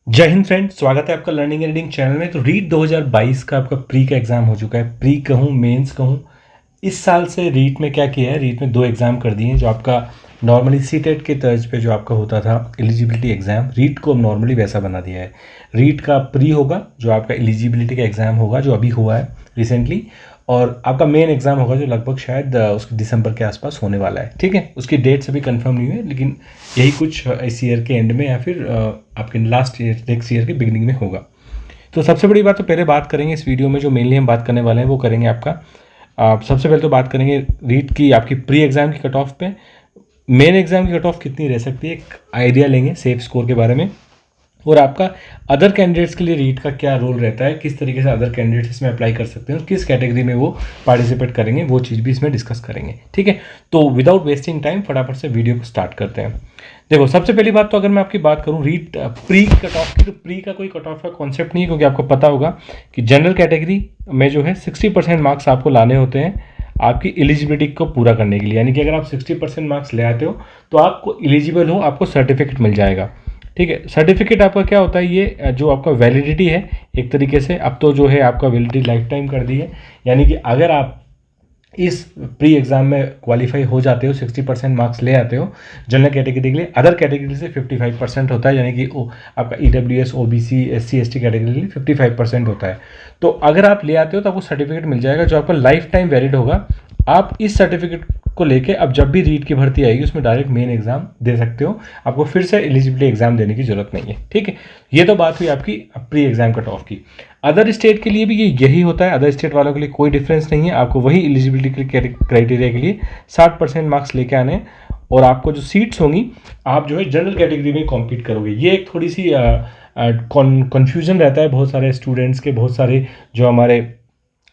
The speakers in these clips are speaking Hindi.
जय हिंद फ्रेंड, स्वागत है आपका लर्निंग एंड रीडिंग चैनल में। तो रीट 2022 का आपका प्री का एग्ज़ाम हो चुका है। प्री कहूँ मेंस कहूँ, इस साल से रीट में क्या किया है, रीट में 2 एग्ज़ाम कर दिए हैं। जो आपका नॉर्मली सीटेट के तर्ज पे जो आपका होता था एलिजिबिलिटी एग्ज़ाम, रीट को नॉर्मली वैसा बना दिया है। रीट का प्री होगा जो आपका एलिजिबिलिटी का एग्ज़ाम होगा, जो अभी हुआ है रिसेंटली, और आपका मेन एग्ज़ाम होगा जो लगभग शायद उसके दिसंबर के आसपास होने वाला है। ठीक है, उसकी डेट्स अभी कंफर्म नहीं हुई है, लेकिन यही कुछ इस ईयर के एंड में या फिर आपके लास्ट ईयर नेक्स्ट ईयर के बिगिनिंग में होगा। तो सबसे बड़ी बात तो पहले बात करेंगे इस वीडियो में, जो मेनली हम बात करने वाले हैं वो करेंगे आपका सबसे पहले तो बात करेंगे रीट की आपकी प्री एग्ज़ाम की कट ऑफ पे। मेन एग्ज़ाम की कट ऑफ कितनी रह सकती है, एक आइडिया लेंगे सेफ स्कोर के बारे में, और आपका अदर कैंडिडेट्स के लिए रीट का क्या रोल रहता है, किस तरीके से अदर कैंडिडेट्स इसमें अप्लाई कर सकते हैं और किस कैटेगरी में वो पार्टिसिपेट करेंगे, वो चीज़ भी इसमें डिस्कस करेंगे। ठीक है, तो विदाउट वेस्टिंग टाइम फटाफट से वीडियो को स्टार्ट करते हैं। देखो, सबसे पहली बात तो अगर मैं आपकी बात करूँ रीट प्री कट ऑफ की, तो प्री का कोई कट ऑफ का कॉन्सेप्ट नहीं है, क्योंकि आपको पता होगा कि जनरल कैटेगरी में जो है 60% मार्क्स आपको लाने होते हैं आपकी एलिजिबिलिटी को पूरा करने के लिए। यानी कि अगर आप 60% मार्क्स ले आते हो तो आपको एलिजिबल हो, आपको सर्टिफिकेट मिल जाएगा। ठीक है, सर्टिफिकेट आपका क्या होता है, ये जो आपका वैलिडिटी है एक तरीके से, अब तो जो है आपका वैलिडिटी लाइफ टाइम कर दी है। यानी कि अगर आप इस प्री एग्ज़ाम में क्वालिफाई हो जाते हो, 60% मार्क्स ले आते हो जनरल कैटेगरी के लिए, अदर कैटेगरी से 55% होता है। यानी कि आपका EWS OBC SC ST category के लिए 55% होता है। तो अगर आप ले आते हो तो आपको सर्टिफिकेट मिल जाएगा जो आपका लाइफ टाइम वैलिड होगा। आप इस सर्टिफिकेट को लेके अब जब भी रीट की भर्ती आएगी उसमें डायरेक्ट मेन एग्जाम दे सकते हो, आपको फिर से एलिजिबिलिटी एग्जाम देने की जरूरत नहीं है। ठीक है, ये तो बात हुई आपकी प्री एग्जाम कट ऑफ की। अदर स्टेट के लिए भी ये यही होता है, अदर स्टेट वालों के लिए कोई डिफरेंस नहीं है। आपको वही एलिजिबिलिटी के क्राइटेरिया के लिए 60% मार्क्स लेके आने, और आपको जो सीट्स होंगी आप जो है जनरल कैटेगरी में कॉम्पीट करोगे। ये एक थोड़ी सी कन्फ्यूजन रहता है बहुत सारे स्टूडेंट्स के, बहुत सारे जो हमारे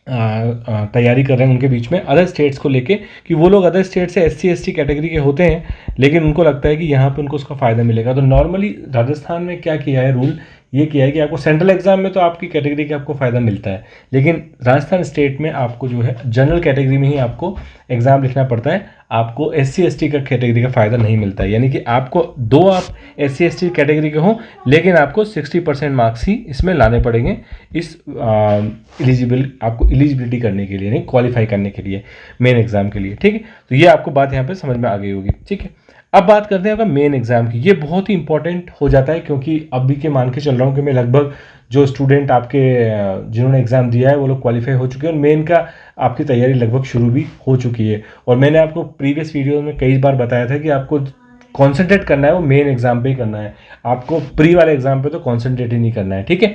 तैयारी कर रहे हैं उनके बीच में अदर स्टेट्स को लेके, कि वो लोग अदर स्टेट से SC ST कैटेगरी के होते हैं, लेकिन उनको लगता है कि यहाँ पे उनको उसका फ़ायदा मिलेगा। तो नॉर्मली राजस्थान में क्या किया है, रूल ये किया है कि आपको सेंट्रल एग्जाम में तो आपकी कैटेगरी का आपको फ़ायदा मिलता है, लेकिन राजस्थान स्टेट में आपको जो है जनरल कैटेगरी में ही आपको एग्ज़ाम लिखना पड़ता है। आपको SC ST का कैटेगरी का फ़ायदा नहीं मिलता है। यानी कि आपको दो आप SC ST कैटेगरी के हों, लेकिन आपको 60% मार्क्स ही इसमें लाने पड़ेंगे इस आपको एलिजिबिलिटी करने के लिए, नहीं क्वालिफाई करने के लिए मेन एग्जाम के लिए। ठीक है, तो ये आपको बात यहाँ पे समझ में आ गई होगी। ठीक है, अब बात करते हैं आपका मेन एग्जाम की। ये बहुत ही इंपॉर्टेंट हो जाता है, क्योंकि अभी के मान के चल रहा हूँ कि मैं लगभग जो स्टूडेंट आपके जिन्होंने एग्ज़ाम दिया है वो लोग क्वालिफाई हो चुके हैं, और मेन का आपकी तैयारी लगभग शुरू भी हो चुकी है। और मैंने आपको प्रीवियस वीडियो में कई बार बताया था कि आपको कॉन्सेंट्रेट करना है वो मेन एग्जाम पे ही करना है, आपको प्री वाले एग्जाम पे तो कॉन्सेंट्रेट ही नहीं करना है। ठीक है,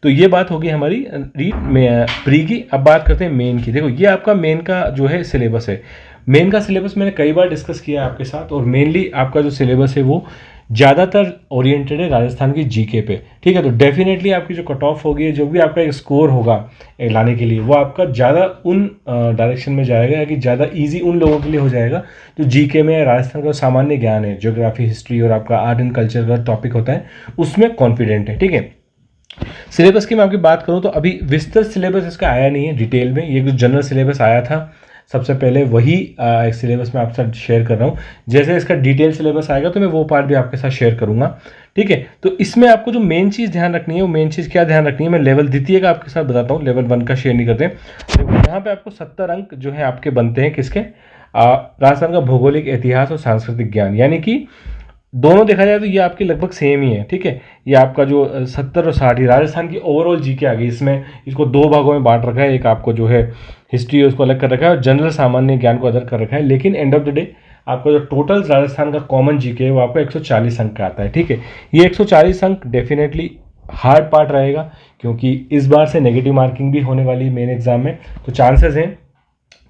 तो ये बात होगी हमारी रीट में प्री की। अब बात करते हैं मेन की। देखो, ये आपका मेन का जो है सिलेबस है। मेन का सिलेबस मैंने कई बार डिस्कस किया है आपके साथ, और मेनली आपका जो सिलेबस है वो ज़्यादातर ओरिएंटेड है राजस्थान की GK पे। ठीक है, तो डेफिनेटली आपकी जो कट ऑफ होगी, जो भी आपका एक स्कोर होगा लाने के लिए, वो आपका ज़्यादा उन डायरेक्शन में जाएगा, या कि ज़्यादा इजी उन लोगों के लिए हो जाएगा जो GK में राजस्थान का सामान्य ज्ञान है, ज्योग्राफी हिस्ट्री और आपका आर्ट एंड कल्चर का टॉपिक होता है, उसमें कॉन्फिडेंट है। ठीक है, सिलेबस की मैं आपकी बात करूँ तो अभी विस्तृत सिलेबस इसका आया नहीं है डिटेल में। ये जो जनरल सिलेबस आया था सबसे पहले, वही एक सिलेबस मैं आपके साथ शेयर कर रहा हूँ। जैसे इसका डिटेल सिलेबस आएगा तो मैं वो पार्ट भी आपके साथ शेयर करूँगा। ठीक है, तो इसमें आपको जो मेन चीज़ ध्यान रखनी है, वो मेन चीज़ क्या ध्यान रखनी है, मैं लेवल द्वितीय का आपके साथ बताता हूँ, लेवल 1 का शेयर नहीं करते। देखो, यहाँ पे आपको 70 अंक जो है आपके बनते हैं किसके, राजस्थान का भौगोलिक, इतिहास और सांस्कृतिक ज्ञान। यानी कि दोनों देखा जाए तो ये आपके लगभग सेम ही है। ठीक है, ये आपका जो 70 और 60 राजस्थान की ओवरऑल GK आ गई। इसमें इसको दो भागों में बांट रखा है, एक आपको जो है हिस्ट्री है उसको अलग कर रखा है, और जनरल सामान्य ज्ञान को अलग कर रखा है। लेकिन एंड ऑफ द डे आपका जो टोटल राजस्थान का कॉमन GK है वो आपको 140 अंक का आता है। ठीक है, ये 140 अंक डेफिनेटली हार्ड पार्ट रहेगा, क्योंकि इस बार से नेगेटिव मार्किंग भी होने वाली है मेन एग्जाम में, तो चांसेस हैं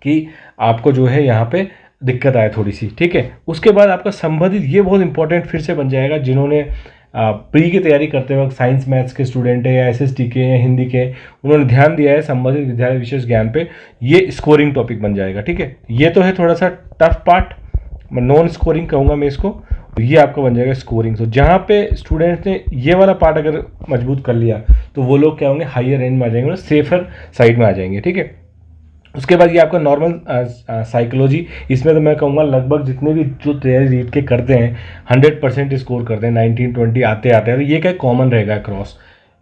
कि आपको जो है यहाँ पे दिक्कत आए थोड़ी सी। ठीक है, उसके बाद आपका संबंधित, ये बहुत इंपॉर्टेंट फिर से बन जाएगा, जिन्होंने प्री की तैयारी करते वक्त साइंस मैथ्स के स्टूडेंट है, या SST के या हिंदी के, उन्होंने ध्यान दिया है संबंधित विद्यालय विशेष ज्ञान पे, ये स्कोरिंग टॉपिक बन जाएगा। ठीक है, ये तो है थोड़ा सा टफ पार्ट, मैं नॉन स्कोरिंग कहूँगा मैं इसको, ये आपका बन जाएगा स्कोरिंग। तो जहाँ पे स्टूडेंट्स ने ये वाला पार्ट अगर मजबूत कर लिया तो वो लोग क्या होंगे, हाइयर रेंज में आ जाएंगे, सेफर साइड में आ जाएंगे। ठीक है, उसके बाद ये आपका नॉर्मल साइकोलॉजी, इसमें तो मैं कहूँगा लगभग जितने भी जो तैयारी रीट के करते हैं 100% स्कोर करते हैं, 19-20 आते आते हैं, तो ये क्या कॉमन रहेगा क्रॉस।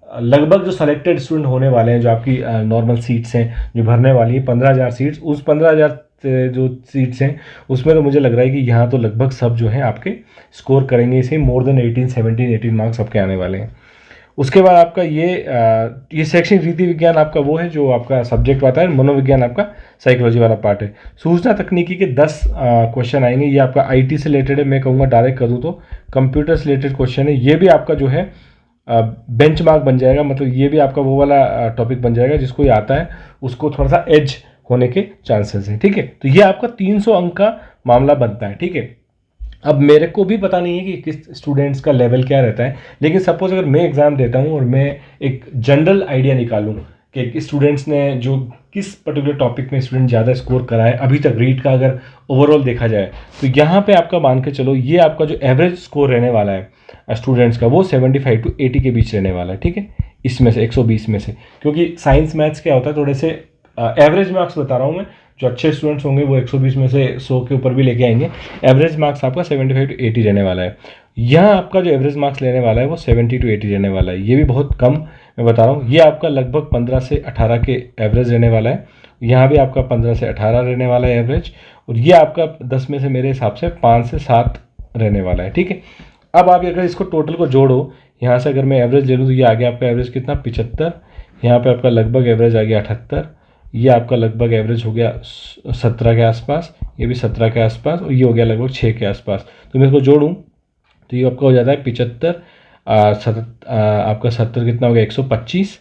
लगभग जो सेलेक्टेड स्टूडेंट होने वाले हैं, जो आपकी नॉर्मल सीट्स हैं जो भरने वाली है 15,000 सीट्स, उस 15,000 जो सीट्स हैं उसमें तो मुझे लग रहा है कि यहाँ तो लगभग सब जो है आपके स्कोर करेंगे इसे, मोर देन 18 मार्क्स आपके आने वाले हैं। उसके बाद आपका ये शैक्षणिक रीति विज्ञान आपका वो है जो आपका सब्जेक्ट आता है, मनोविज्ञान आपका साइकोलॉजी वाला पार्ट है। सूचना तकनीकी के 10 क्वेश्चन आएंगे, ये आपका आईटी से रिलेटेड है, मैं कहूँगा डायरेक्ट कर दूँ तो कंप्यूटर से रिलेटेड क्वेश्चन है। ये भी आपका जो है बेंच मार्क बन जाएगा, मतलब ये भी आपका वो वाला टॉपिक बन जाएगा जिसको ये आता है उसको थोड़ा सा एज होने के चांसेस हैं, ठीक है। तो ये आपका 300 अंक का मामला बनता है, ठीक है। अब मेरे को भी पता नहीं है कि किस स्टूडेंट्स का लेवल क्या रहता है, लेकिन सपोज अगर मैं एग्ज़ाम देता हूँ और मैं एक जनरल आइडिया निकालूँ कि स्टूडेंट्स ने जो किस पर्टिकुलर टॉपिक में स्टूडेंट ज़्यादा स्कोर करा है अभी तक रीट का, अगर ओवरऑल देखा जाए तो यहाँ पे आपका मान के चलो ये आपका जो एवरेज स्कोर रहने वाला है स्टूडेंट्स का वो 75 to 80 के बीच रहने वाला है, ठीक है। इसमें से 120 में से, क्योंकि साइंस मैथ्स क्या होता है थोड़े से एवरेज मार्क्स बता रहा हूँ मैं, जो अच्छे स्टूडेंट्स होंगे वो 120 में से 100 के ऊपर भी लेके आएंगे। एवरेज मार्क्स आपका 75 to 80 रहने वाला है। यहाँ आपका जो एवरेज मार्क्स लेने वाला है वो 70 to 80 रहने वाला है, ये भी बहुत कम मैं बता रहा हूँ। ये आपका लगभग 15 से 18 के एवरेज रहने वाला है, यहाँ भी आपका 15 से 18 रहने वाला है एवरेज, और ये आपका 10 में से मेरे हिसाब से 5 से 7 रहने वाला है, ठीक है। अब आप अगर इसको टोटल को जोड़ो, यहाँ से अगर मैं एवरेज ले लूँ तो ये आ गया आपका एवरेज कितना 75, यहाँ पे आपका लगभग एवरेज आ गया 78, ये आपका लगभग एवरेज हो गया 17 के आसपास, ये भी 17 के आसपास, और ये हो गया लगभग 6 के आसपास। तो मैं इसको जोड़ूँ तो ये आपका हो जाता है 75, आपका 70 कितना हो गया 125,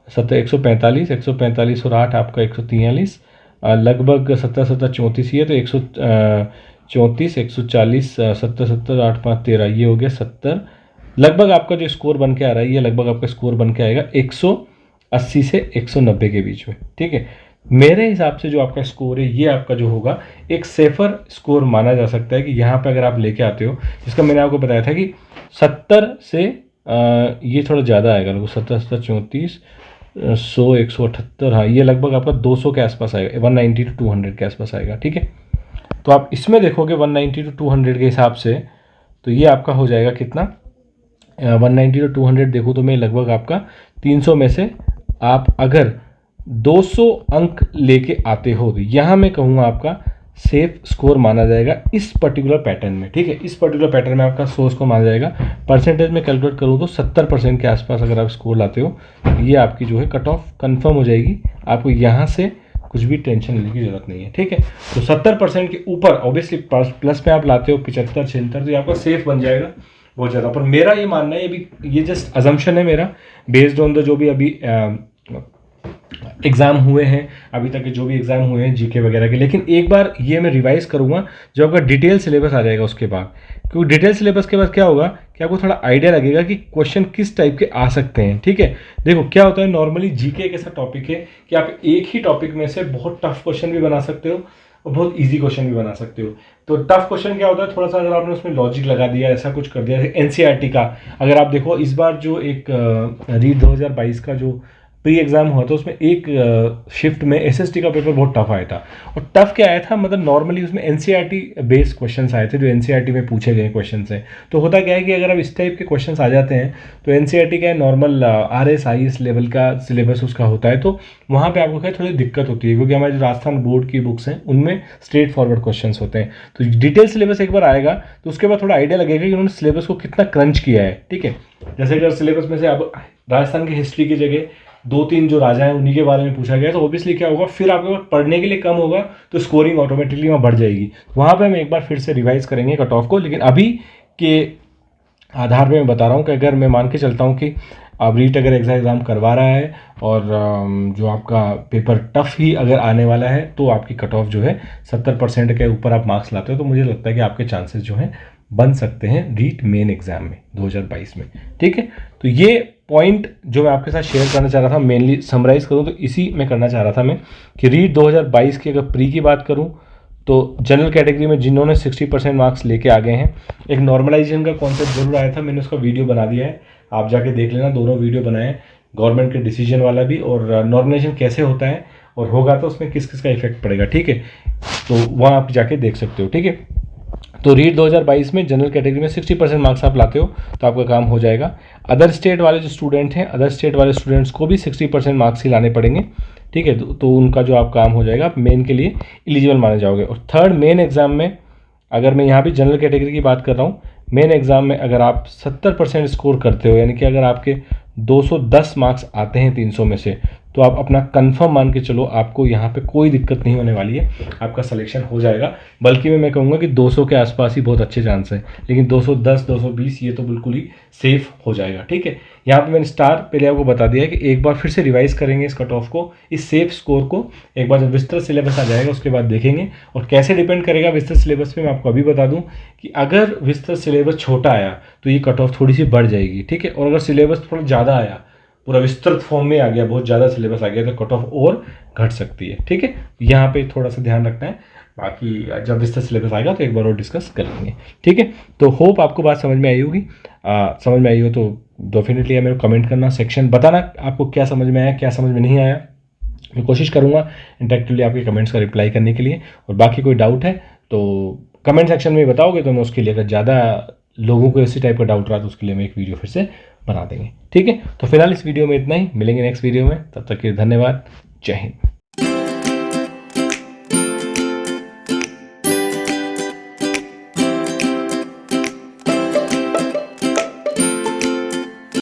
70 145, 145 और 8 आपका 143, लगभग 70 70 34 ही है तो 134, 140, 70 70 8 5 13, ये हो गया 70। लगभग आपका जो स्कोर बन के आ रहा है ये लगभग आपका स्कोर बन के आएगा 180 से 190 के बीच में, ठीक है। मेरे हिसाब से जो आपका स्कोर है ये आपका जो होगा एक सेफर स्कोर माना जा सकता है कि यहाँ पे अगर आप लेके आते हो, जिसका मैंने आपको बताया था कि 70 से ये थोड़ा ज़्यादा आएगा, लगभग 70 70 34 100 178, हाँ ये लगभग आपका 200 के आसपास आएगा, 190 to 200 के आसपास आएगा, ठीक है। तो आप इसमें देखोगे 190 to 200 के हिसाब से तो ये आपका हो जाएगा कितना 190 to 200 देखो तो मैं लगभग आपका 300 में से आप अगर 200 अंक लेके आते हो तो यहाँ मैं कहूँगा आपका सेफ स्कोर माना जाएगा इस पर्टिकुलर पैटर्न में, ठीक है। इस पर्टिकुलर पैटर्न में आपका सोर्स को माना जाएगा। परसेंटेज में कैलकुलेट करूँ तो 70% के आसपास अगर आप स्कोर लाते हो तो ये आपकी जो है कट ऑफ कन्फर्म हो जाएगी, आपको यहाँ से कुछ भी टेंशन लेने की जरूरत नहीं है, ठीक है। तो 70% के ऊपर ऑब्वियसली प्लस में आप लाते हो 75 76 तो ये आपका सेफ बन जाएगा बहुत ज़्यादा। पर मेरा ये मानना है, अभी ये जस्ट अजम्पशन है मेरा बेस्ड ऑन द जो भी अभी एग्ज़ाम हुए हैं, अभी तक के जो भी एग्ज़ाम हुए हैं जीके वगैरह के, लेकिन एक बार ये मैं रिवाइज़ करूँगा जब आपका डिटेल सिलेबस आ जाएगा उसके बाद, क्योंकि डिटेल सिलेबस के बाद क्या होगा कि आपको थोड़ा आइडिया लगेगा कि क्वेश्चन किस टाइप के आ सकते हैं, ठीक है। देखो क्या होता है नॉर्मली जीके एक ऐसा टॉपिक है कि आप एक ही टॉपिक में से बहुत टफ क्वेश्चन भी बना सकते हो और बहुत ईजी क्वेश्चन भी बना सकते हो। तो टफ क्वेश्चन क्या होता है, थोड़ा सा अगर आपने उसमें लॉजिक लगा दिया, ऐसा कुछ कर दिया, एनसीईआरटी का अगर आप देखो इस बार जो एक रीट 2022 का जो प्री एग्ज़ाम हुआ था उसमें एक शिफ्ट में एसएसटी का पेपर बहुत टफ आया था। और टफ क्या आया था, मतलब नॉर्मली उसमें एनसीईआरटी बेस्ड क्वेश्चंस आए थे जो एनसीईआरटी में पूछे गए क्वेश्चंस हैं। तो होता क्या है कि अगर अब इस टाइप के क्वेश्चंस आ जाते हैं तो एनसीईआरटी का नॉर्मल आरएस आईएएस लेवल का सिलेबस उसका होता है, तो वहाँ पर आपको क्या थोड़ी दिक्कत होती है, क्योंकि हमारे जो राजस्थान बोर्ड की बुक्स हैं उनमें स्ट्रेट फॉरवर्ड क्वेश्चन होते हैं। तो डिटेल सिलेबस एक बार आएगा तो उसके बाद थोड़ा आइडिया लगेगा कि उन्होंने सिलेबस को कितना क्रंच किया है, ठीक है। जैसे अगर सिलेबस में से अब राजस्थान की हिस्ट्री की जगह 2-3 जो राजा हैं उन्हीं के बारे में पूछा गया तो ऑब्वियसली क्या होगा, फिर आपके पास पढ़ने के लिए कम होगा तो स्कोरिंग ऑटोमेटिकली वहाँ बढ़ जाएगी। वहाँ पे हम एक बार फिर से रिवाइज करेंगे कट ऑफ को, लेकिन अभी के आधार पे मैं बता रहा हूँ कि अगर मैं मान के चलता हूँ कि अब रीट अगर एग्ज़ाम करवा रहा है और जो आपका पेपर टफ ही अगर आने वाला है तो आपकी कट ऑफ जो है 70% के ऊपर आप मार्क्स लाते हो तो मुझे लगता है कि आपके चांसेस जो हैं बन सकते हैं रीट मेन एग्ज़ाम में 2022 में, ठीक है। तो ये पॉइंट जो मैं आपके साथ शेयर करना चाह रहा था, मेनली समराइज़ करूँ तो इसी में करना चाह रहा था मैं कि रीट 2022 की अगर प्री की बात करूँ तो जनरल कैटेगरी में जिन्होंने 60% मार्क्स लेके आ गए हैं, एक नॉर्मलाइजेशन का कॉन्सेप्ट जरूर आया था, मैंने उसका वीडियो बना दिया है, आप जाके देख लेना, दोनों वीडियो बनाए, गवर्नमेंट के डिसीजन वाला भी और नॉर्मलाइजेशन कैसे होता है और होगा तो उसमें किस किस का इफेक्ट पड़ेगा, ठीक है। तो वहाँ आप जाके देख सकते हो, ठीक है। तो रीट 2022 में जनरल कैटेगरी में 60% मार्क्स आप लाते हो तो आपका काम हो जाएगा। अदर स्टेट वाले जो स्टूडेंट हैं, अदर स्टेट वाले स्टूडेंट्स को भी 60% मार्क्स ही लाने पड़ेंगे, ठीक है। तो उनका जो आप काम हो जाएगा, आप मेन के लिए एलिजिबल माने जाओगे। और थर्ड मेन एग्जाम में, अगर मैं यहाँ भी जनरल कैटेगरी की बात कर रहा हूँ, मेन एग्जाम में अगर आप 70% स्कोर करते हो, यानी कि अगर आपके 210 मार्क्स आते हैं 300 में से, तो आप अपना कंफर्म मान के चलो, आपको यहाँ पे कोई दिक्कत नहीं होने वाली है, आपका सिलेक्शन हो जाएगा। बल्कि मैं कहूँगा कि 200 के आसपास ही बहुत अच्छे चांस है, लेकिन 210 220 ये तो बिल्कुल ही सेफ हो जाएगा, ठीक है। यहाँ पे मैंने स्टार पहले आपको बता दिया है कि एक बार फिर से रिवाइज करेंगे इस कट ऑफ को, इस सेफ स्कोर को। एक बार जब विस्तृत सिलेबस आ जाएगा उसके बाद देखेंगे। और कैसे डिपेंड करेगा विस्तृत सिलेबस पे, मैं आपको अभी बता दूं कि अगर विस्तृत सिलेबस छोटा आया तो ये कट ऑफ थोड़ी सी बढ़ जाएगी, ठीक है। और अगर सिलेबस थोड़ा ज़्यादा आया, पूरा विस्तृत फॉर्म में आ गया, बहुत ज़्यादा सिलेबस आ गया, तो कट ऑफ और घट सकती है, ठीक है। यहाँ पे थोड़ा सा ध्यान रखना है। बाकी जब विस्तृत सिलेबस आएगा तो एक बार और डिस्कस कर लेंगे, ठीक है। तो होप आपको बात समझ में आई होगी। समझ में आई हो तो डेफिनेटली मेरे को कमेंट करना, सेक्शन बताना आपको क्या समझ में आया, क्या समझ में नहीं आया। मैं कोशिश करूँगा इंटरेक्टिवली आपके कमेंट्स का रिप्लाई करने के लिए। और बाकी कोई डाउट है तो कमेंट सेक्शन में बताओगे तो मैं उसके लिए, अगर ज़्यादा लोगों को इसी टाइप का डाउट रहा तो उसके लिए मैं एक वीडियो फिर से बना देंगे, ठीक है। तो फिलहाल इस वीडियो में इतना ही, मिलेंगे नेक्स्ट वीडियो में, तब तक के लिए धन्यवाद, जय हिंद।